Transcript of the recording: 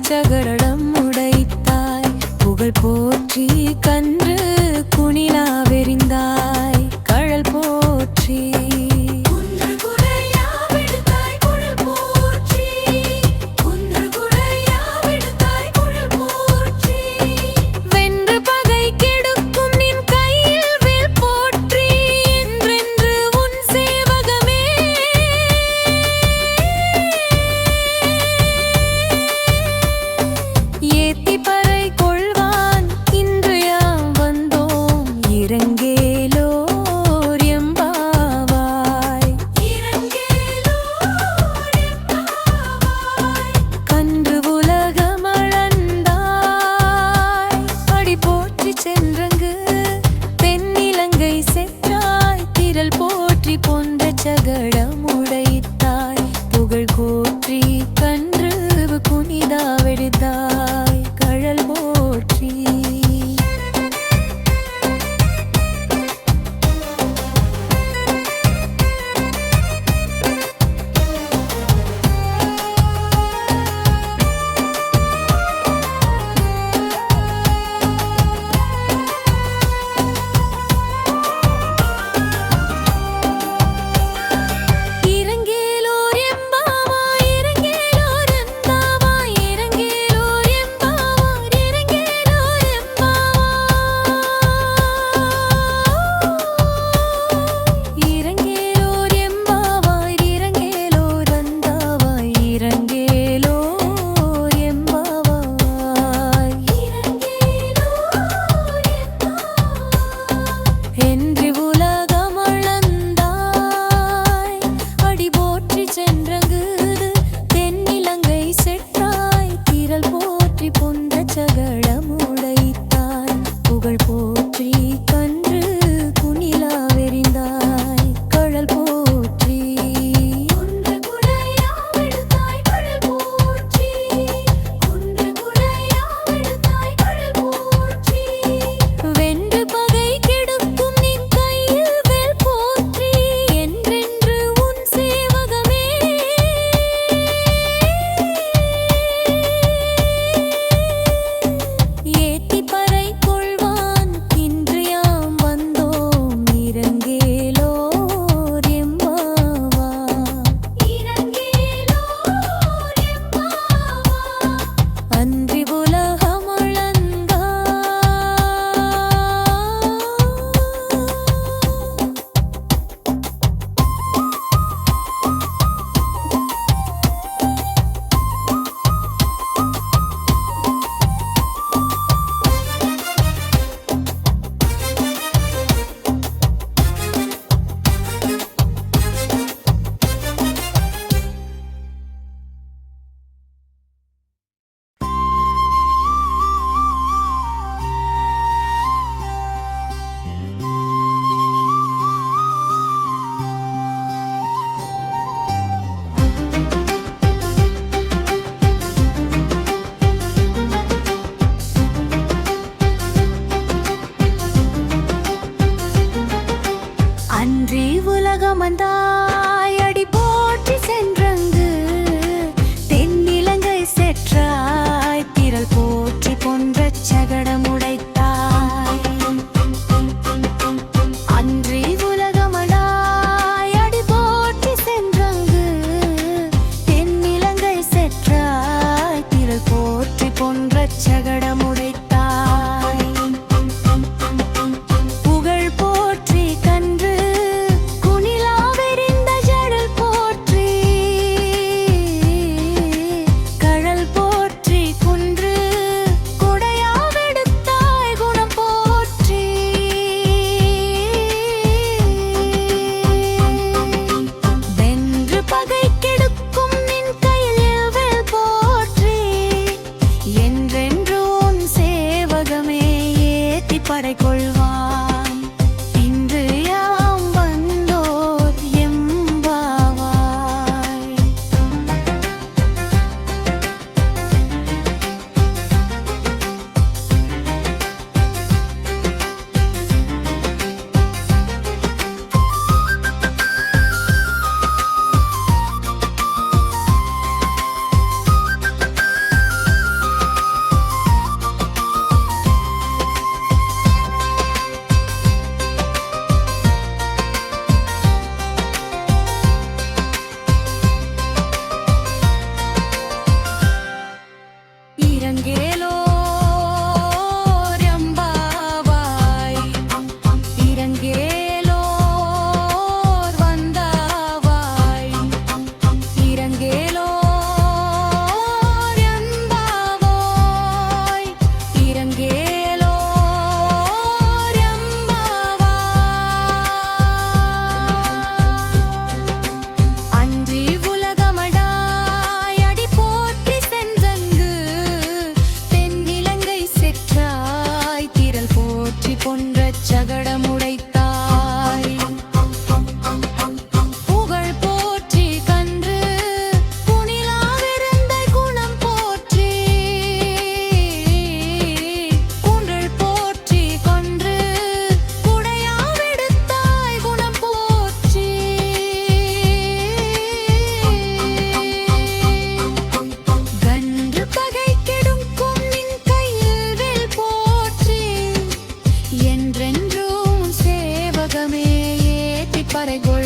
சகடம் உடைத்தாய். புகழ் போற்றி கன்று குணிலா வெறிந்தாய். கழல் போற்றி சகடம் உடைத்தாய். புகழ் போற்றி கன்று குனிதா வெடித்தாய். கழல் போற்றி சகடம் உடைத்தாய். புகழ் போற்றி கன்று குணிலா வெறிந்தாய். கழல் போற்றி வென்று பகை கெடுக்கும் நின் கையில் வேல் போற்றி. என்றென்று உன் சேவகமே ஏத்தி பறை கொள்வான். இன்று யாம் வந்தோம் இரங்கேலோர் எம்பாவா. அன்றி உலகமளந்தாய். அன்றி உலகமந்தாய். அடி போற்றி சென்றங்கு தென்னிலங்கை செற்றாய். திரள் போற்றி பொன்ற சகடம் உடைத்தாய். அன்றி உலகமந்தாய். அடி போற்றி சென்றங்கு தென்னிலங்கை செற்றாய். திரள் போற்றி பொன்ற சகடம் உடைத்தாய். புகழ் போற்றி கன்று குணிலா வெறிந்த ஜடல் போற்றி. கழல் போற்றி குன்று கொடை வரைகொள்